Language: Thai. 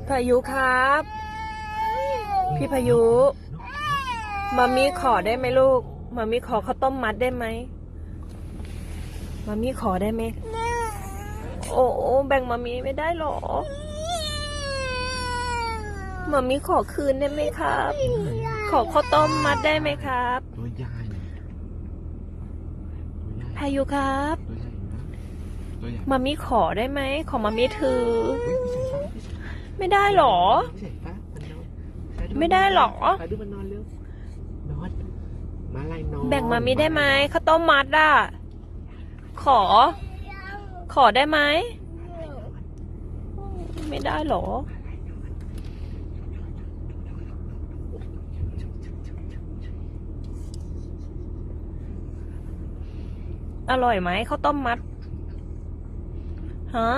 พายุครับ พี่พายุมามีขอได้ไหมลูกมามีขอข้าวต้มมัดได้ไหมมามีขอได้ไหมโอ้แบ่งมามีไม่ได้หรอมามีขอคืนได้ไหมครับ ขอข้าวต้มมัดได้ไหมครับตัวใหญ่พายุครับ ตัวใหญ่มามีขอได้ไหมขอมามีถือไม่ได้หรอไม่ได้หรอดูมันนอนเร็วนอนมาไล่นอนแบ่งมามีได้ไหมข้าวต้มมัดอ่ะขอได้ไหมไม่ได้หรออร่อยไหมข้าวต้มมัดฮะ